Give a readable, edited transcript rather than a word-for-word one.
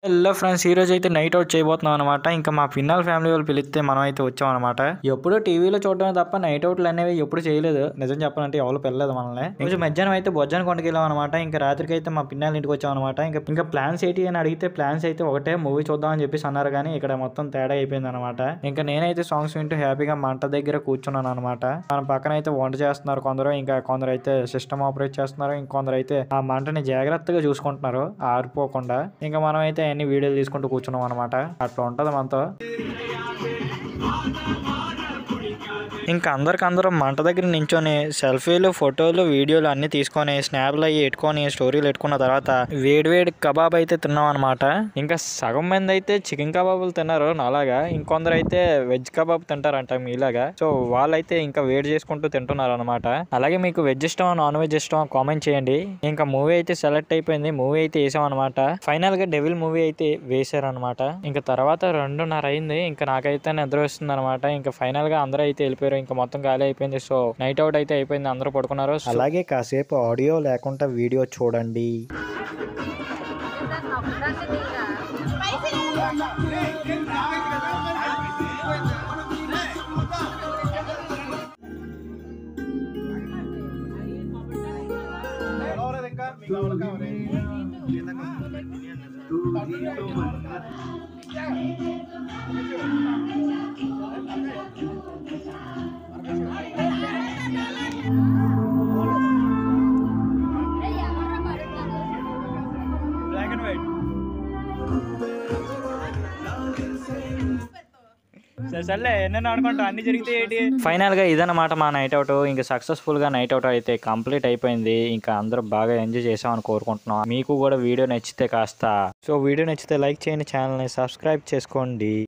Hello friends, ఈ రోజు అయితే నైట్ అవుట్ చేయబోతున్నాం అనమాట. ఇంకా మా పిన్నల ఫ్యామిలీ వాళ్ళు పిలిస్తే మనం అయితే వచ్చాం అనమాట. ఎప్పుడూ టీవీలో చూడడమే తప్ప నైట్ అవుట్లు అనేవి ఎప్పుడు చేయలేదు. నిజం చెప్పాలంటే ఎవరు పిల్లలేదు మనల్ని. రోజు మధ్యాహ్నం అయితే బొజ్జాన్ని కొండకెళ్ళాం అనమాట. ఇంకా రాత్రికి అయితే మా పిన్నల ఇంటికి వచ్చాం అనమాట. ఇంకా ప్లాన్స్ ఏంటి అని అడిగితే ప్లాన్స్ అయితే ఒకటే మూవీ చూద్దాం అని చెప్పేసి అన్నారు, కానీ ఇక్కడ మొత్తం తేడా అయిపోయింది అనమాట. ఇంకా నేనైతే సాంగ్స్ వింటూ హ్యాపీగా మంట దగ్గర కూర్చున్నాను అనమాట. మన పక్కన అయితే వంట చేస్తున్నారు కొందరు, ఇంకా కొందరు అయితే సిస్టమ్ ఆపరేట్ చేస్తున్నారు, ఇంకొందరు అయితే ఆ మంటని జాగ్రత్తగా చూసుకుంటున్నారు ఆరిపోకుండా. ఇంకా మనం అయితే అన్ని వీడియోలు తీసుకుంటూ కూర్చున్నాం అనమాట. అట్లా ఉంటది మనతో. ఇంకా అందరూ మంట దగ్గర నించొని సెల్ఫీలు, ఫోటోలు, వీడియోలు అన్ని తీసుకొని స్నాప్లు అయ్యి పెట్టుకొని స్టోరీలు పెట్టుకున్న తర్వాత వేడి కబాబ్ అయితే తిన్నాం అనమాట. ఇంకా సగం మంది అయితే చికెన్ కబాబులు తిన్నారు నాలాగా, ఇంకొందరు అయితే వెజ్ కబాబ్ తింటారంట మీలాగా. సో వాళ్ళైతే ఇంకా వేడి చేసుకుంటూ తింటున్నారు అనమాట. అలాగే మీకు వెజ్ ఇష్టమా నాన్ వెజ్ ఇష్టమా కామెంట్ చేయండి. ఇంకా మూవీ అయితే సెలెక్ట్ అయిపోయింది, మూవీ అయితే వేసాం అనమాట. ఫైనల్ గా డెవిల్ మూవీ అయితే వేసారనమాట. ఇంకా తర్వాత 2:30 అయింది. ఇంకా నాకైతే నిద్ర వస్తుంది అనమాట. ఇంకా ఫైనల్ గా అందరూ అయితే వెళ్ళిపోయారు. ఇంకా మొత్తం గాలి అయిపోయింది. సో నైట్ అవుట్ అయితే అయిపోయింది, అందరూ పడుకున్నారు. అలాగే కాసేపు ఆడియో లేకుండా వీడియో చూడండి. Black and white. సర్లే ఎన్నెన్నో అనుకుంటా అన్ని జరిగితే ఏంటి. ఫైనల్ గా ఇదన్నమాట మా నైట్ అవుట్. ఇంకా సక్సెస్ఫుల్ గా నైట్ అవుట్ అయితే కంప్లీట్ అయిపోయింది. ఇంకా అందరూ బాగా ఎంజాయ్ చేసామని కోరుకుంటున్నాం. మీకు కూడా వీడియో నచ్చితే వీడియో నచ్చితే లైక్ చేయండి, ఛానల్ ని సబ్స్క్రైబ్ చేసుకోండి.